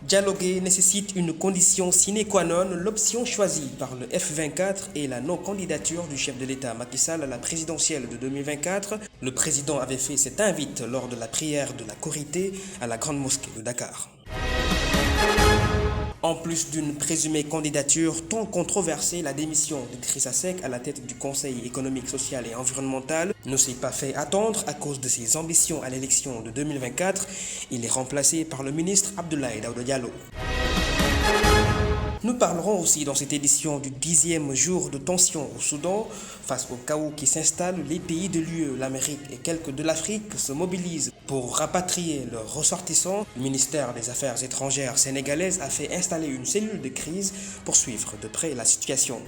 Dialoguer nécessite une condition sine qua non. L'option choisie par le F24 est la non-candidature du chef de l'État Macky Sall à la présidentielle de 2024. Le président avait fait cette invite lors de la prière de la Korité à la Grande Mosquée de Dakar. En plus d'une présumée candidature tant controversée, la démission d'Idrissa Seck à la tête du Conseil économique, social et environnemental ne s'est pas fait attendre à cause de ses ambitions à l'élection de 2024. Il est remplacé par le ministre Abdoulaye Daouda Diallo. Nous parlerons aussi dans cette édition du 10e jour de tension au Soudan. Face au chaos qui s'installe, les pays de l'UE, l'Amérique et quelques de l'Afrique se mobilisent pour rapatrier leurs ressortissants. Le ministère des Affaires étrangères sénégalaise a fait installer une cellule de crise pour suivre de près la situation.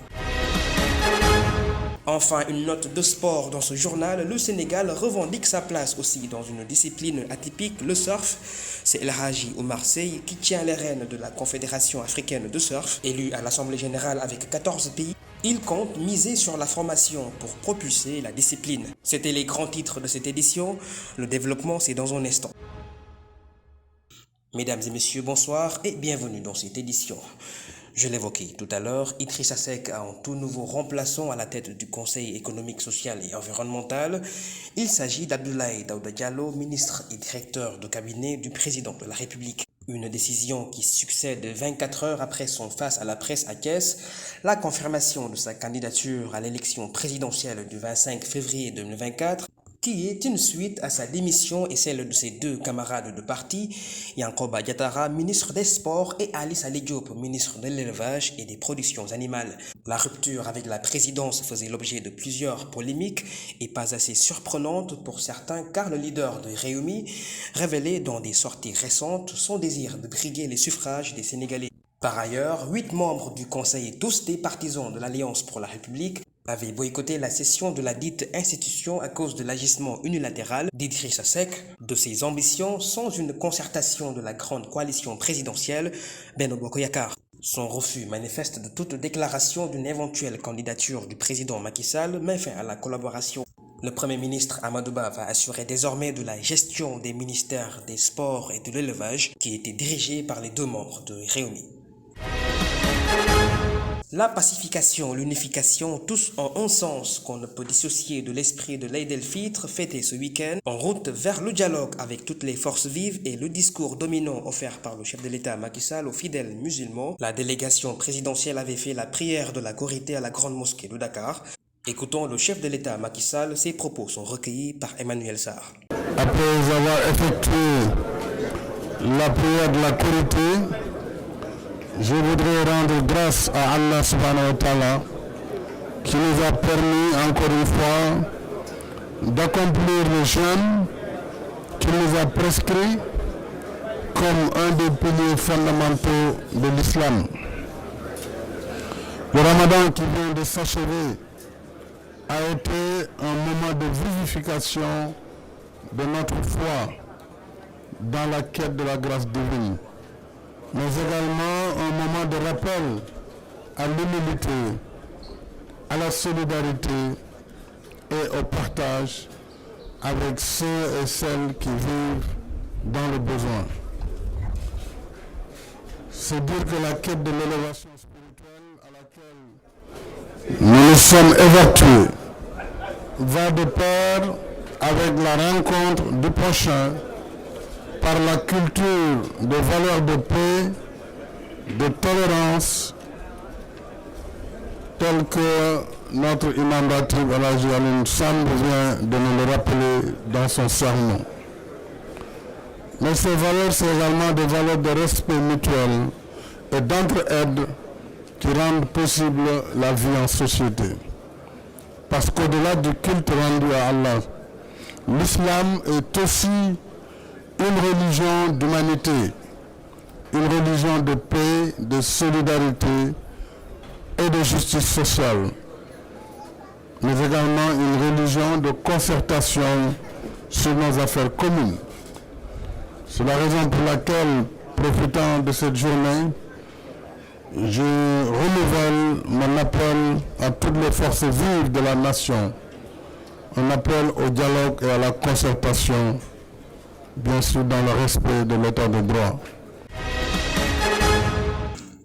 Enfin, une note de sport dans ce journal. Le Sénégal revendique sa place aussi dans une discipline atypique, le surf. C'est El Hadji Oumar Seye qui tient les rênes de la Confédération africaine de surf. Élu à l'Assemblée générale avec 14 pays, il compte miser sur la formation pour propulser la discipline. C'était les grands titres de cette édition. Le développement, c'est dans un instant. Mesdames et messieurs, bonsoir et bienvenue dans cette édition. Je l'évoquais tout à l'heure, Idrissa Seck a un tout nouveau remplaçant à la tête du Conseil économique, social et environnemental. Il s'agit d'Abdoulaye Daouda Diallo, ministre et directeur de cabinet du président de la République. Une décision qui succède 24 heures après son face à la presse à Thiès, la confirmation de sa candidature à l'élection présidentielle du 25 février 2024, qui est une suite à sa démission et celle de ses deux camarades de parti, Yankoba Diattara, ministre des Sports, et Ali Saleh Diop, ministre de l'Élevage et des Productions Animales. La rupture avec la présidence faisait l'objet de plusieurs polémiques et pas assez surprenantes pour certains car le leader de Rewmi révélait dans des sorties récentes son désir de briguer les suffrages des Sénégalais. Par ailleurs, 8 membres du Conseil, tous des partisans de l'Alliance pour la République, avait boycotté la session de la dite institution à cause de l'agissement unilatéral d'Idrissa Seck, de ses ambitions sans une concertation de la grande coalition présidentielle Benno Bokk Yakaar. Son refus manifeste de toute déclaration d'une éventuelle candidature du président Macky Sall met fin à la collaboration. Le Premier ministre Amadou Ba va assurer désormais de la gestion des ministères des Sports et de l'Élevage qui étaient dirigés par les deux membres de Rewmi. La pacification, l'unification, tous en un sens qu'on ne peut dissocier de l'esprit de l'Aïd el-Fitr fêté ce week-end, en route vers le dialogue avec toutes les forces vives et le discours dominant offert par le chef de l'État Macky Sall aux fidèles musulmans. La délégation présidentielle avait fait la prière de la Korité à la Grande Mosquée de Dakar. Écoutons le chef de l'État Macky Sall, ses propos sont recueillis par Emmanuel Sarr. Après avoir effectué la prière de la Korité, je voudrais rendre grâce à Allah subhanahu wa ta'ala qui nous a permis encore une fois d'accomplir le jeûne qu'il nous a prescrit comme un des piliers fondamentaux de l'islam. Le Ramadan qui vient de s'achever a été un moment de vivification de notre foi dans la quête de la grâce divine, mais également un moment de rappel à l'humilité, à la solidarité et au partage avec ceux et celles qui vivent dans le besoin. C'est dire que la quête de l'élévation spirituelle à laquelle nous nous sommes évertués va de pair avec la rencontre du prochain par la culture de valeurs de paix, de tolérance, telle que notre imam Ratib Al-Hadji Alioune Samb vient de nous le rappeler dans son sermon. Mais ces valeurs, c'est également des valeurs de respect mutuel et d'entraide qui rendent possible la vie en société. Parce qu'au-delà du culte rendu à Allah, l'islam est aussi une religion d'humanité, une religion de paix, de solidarité et de justice sociale, mais également une religion de concertation sur nos affaires communes. C'est la raison pour laquelle, profitant de cette journée, je renouvelle mon appel à toutes les forces vives de la nation, un appel au dialogue et à la concertation, bien sûr dans le respect de l'état de droit.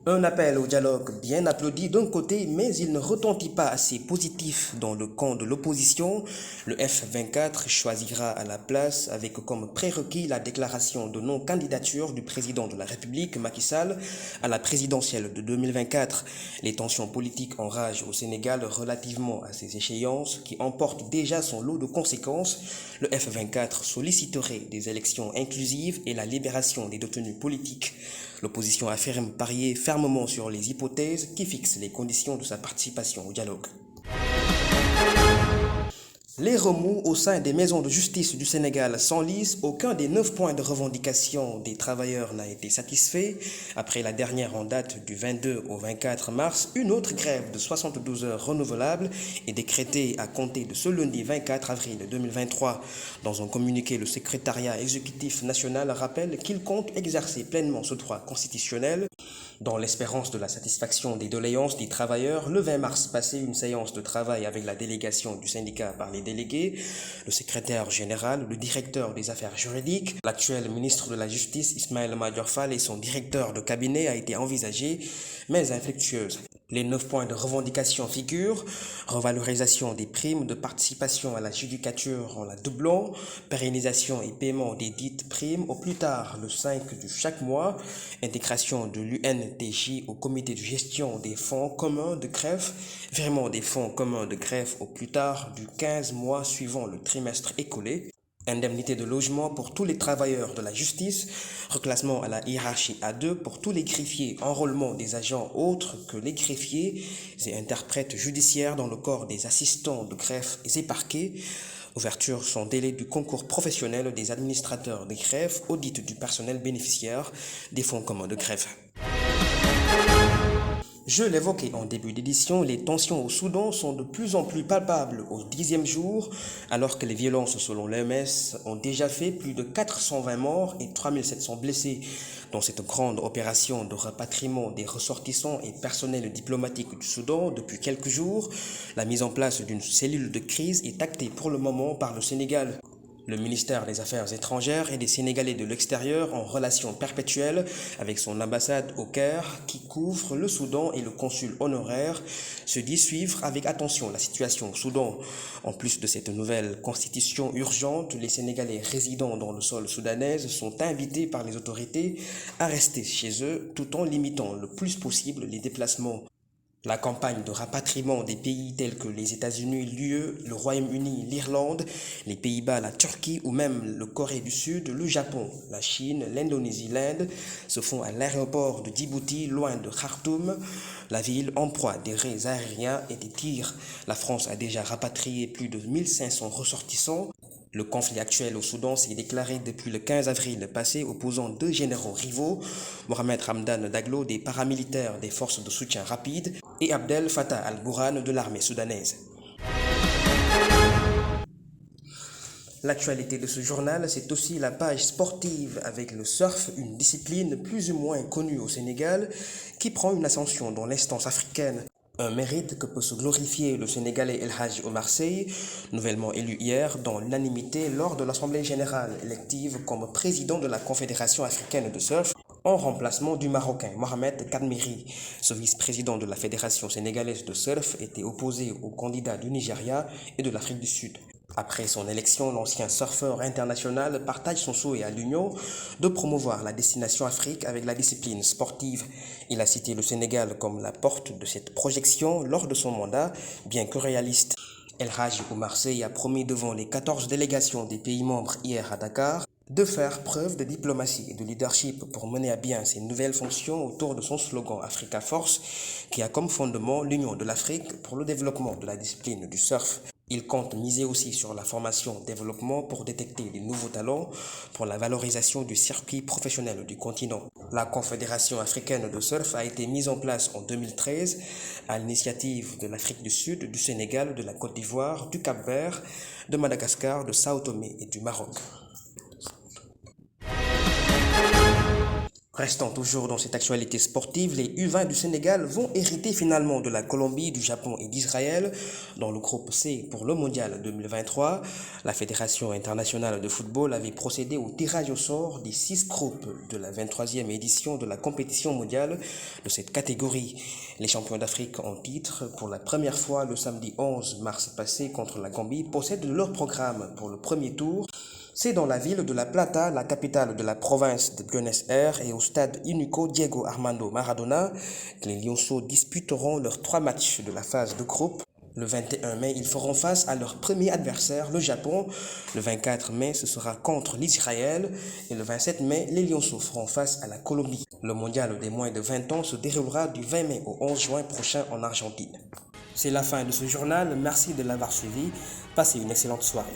Un appel au dialogue bien applaudi d'un côté, mais il ne retentit pas assez positif dans le camp de l'opposition. Le F24 choisira à la place, avec comme prérequis la déclaration de non-candidature du président de la République, Macky Sall, à la présidentielle de 2024. Les tensions politiques enragent au Sénégal relativement à ces échéances qui emportent déjà son lot de conséquences. Le F24 solliciterait des élections inclusives et la libération des détenus politiques. L'opposition affirme parier fermement sur les hypothèses qui fixent les conditions de sa participation au dialogue. Les remous au sein des maisons de justice du Sénégal s'enlisent. Aucun des 9 points de revendication des travailleurs n'a été satisfait. Après la dernière en date du 22 au 24 mars, une autre grève de 72 heures renouvelable est décrétée à compter de ce lundi 24 avril 2023. Dans un communiqué, le secrétariat exécutif national rappelle qu'il compte exercer pleinement ce droit constitutionnel. Dans l'espérance de la satisfaction des doléances des travailleurs, le 20 mars passé, une séance de travail avec la délégation du syndicat par les délégués, le secrétaire général, le directeur des affaires juridiques, l'actuel ministre de la Justice Ismaïla Madior Fall et son directeur de cabinet a été envisagée, mais infructueuse. Les 9 points de revendication figurent: revalorisation des primes de participation à la judicature en la doublant, pérennisation et paiement des dites primes au plus tard le 5 de chaque mois, intégration de l'UNTJ au comité de gestion des fonds communs de greffe, virement des fonds communs de greffe au plus tard du 15 mois suivant le trimestre écoulé, indemnité de logement pour tous les travailleurs de la justice, reclassement à la hiérarchie A2 pour tous les greffiers, enrôlement des agents autres que les greffiers et interprètes judiciaires dans le corps des assistants de greffe et parquets, ouverture sans délai du concours professionnel des administrateurs des greffes, audit du personnel bénéficiaire des fonds communs de greffe. Je l'évoquais en début d'édition, les tensions au Soudan sont de plus en plus palpables au 10e jour, alors que les violences selon l'OMS ont déjà fait plus de 420 morts et 3700 blessés. Dans cette grande opération de rapatriement des ressortissants et personnels diplomatiques du Soudan depuis quelques jours, la mise en place d'une cellule de crise est actée pour le moment par le Sénégal. Le ministère des Affaires étrangères et des Sénégalais de l'extérieur en relation perpétuelle avec son ambassade au Caire qui couvre le Soudan et le consul honoraire se dit suivre avec attention la situation au Soudan. En plus de cette nouvelle constitution urgente, les Sénégalais résidant dans le sol soudanais sont invités par les autorités à rester chez eux tout en limitant le plus possible les déplacements. La campagne de rapatriement des pays tels que les États-Unis, l'UE, le Royaume-Uni, l'Irlande, les Pays-Bas, la Turquie ou même le Corée du Sud, le Japon, la Chine, l'Indonésie, l'Inde se font à l'aéroport de Djibouti, loin de Khartoum, la ville en proie à des raids aériens et des tirs. La France a déjà rapatrié plus de 1500 ressortissants. Le conflit actuel au Soudan s'est déclaré depuis le 15 avril passé, opposant 2 généraux rivaux, Mohamed Hamdan Daglo des paramilitaires des forces de soutien rapide et Abdel Fattah al-Burhan de l'armée soudanaise. L'actualité de ce journal, c'est aussi la page sportive avec le surf, une discipline plus ou moins connue au Sénégal qui prend une ascension dans l'instance africaine. Un mérite que peut se glorifier le Sénégalais El Hadji Omar Seye, nouvellement élu hier dans l'unanimité lors de l'Assemblée générale élective comme président de la Confédération africaine de surf, en remplacement du Marocain Mohamed Kadmiri. Ce vice-président de la Fédération sénégalaise de surf était opposé aux candidats du Nigeria et de l'Afrique du Sud. Après son élection, l'ancien surfeur international partage son souhait à l'Union de promouvoir la destination Afrique avec la discipline sportive. Il a cité le Sénégal comme la porte de cette projection lors de son mandat, bien que réaliste. El Hadji Omar Seye a promis devant les 14 délégations des pays membres hier à Dakar de faire preuve de diplomatie et de leadership pour mener à bien ses nouvelles fonctions autour de son slogan Africa Force, qui a comme fondement l'Union de l'Afrique pour le développement de la discipline du surf. Il compte miser aussi sur la formation-développement pour détecter les nouveaux talents pour la valorisation du circuit professionnel du continent. La Confédération africaine de surf a été mise en place en 2013 à l'initiative de l'Afrique du Sud, du Sénégal, de la Côte d'Ivoire, du Cap-Vert, de Madagascar, de Sao Tomé et du Maroc. Restant toujours dans cette actualité sportive, les U20 du Sénégal vont hériter finalement de la Colombie, du Japon et d'Israël dans le groupe C pour le Mondial 2023. La Fédération internationale de football avait procédé au tirage au sort des 6 groupes de la 23e édition de la compétition mondiale de cette catégorie. Les champions d'Afrique en titre pour la première fois le samedi 11 mars passé contre la Gambie possèdent leur programme pour le premier tour. C'est dans la ville de La Plata, la capitale de la province de Buenos Aires et au stade Único Diego Armando Maradona que les Lionceaux disputeront leurs 3 matchs de la phase de groupe. Le 21 mai, ils feront face à leur premier adversaire, le Japon. Le 24 mai, ce sera contre l'Israël. Et le 27 mai, les Lionceaux feront face à la Colombie. Le mondial des moins de 20 ans se déroulera du 20 mai au 11 juin prochain en Argentine. C'est la fin de ce journal. Merci de l'avoir suivi. Passez une excellente soirée.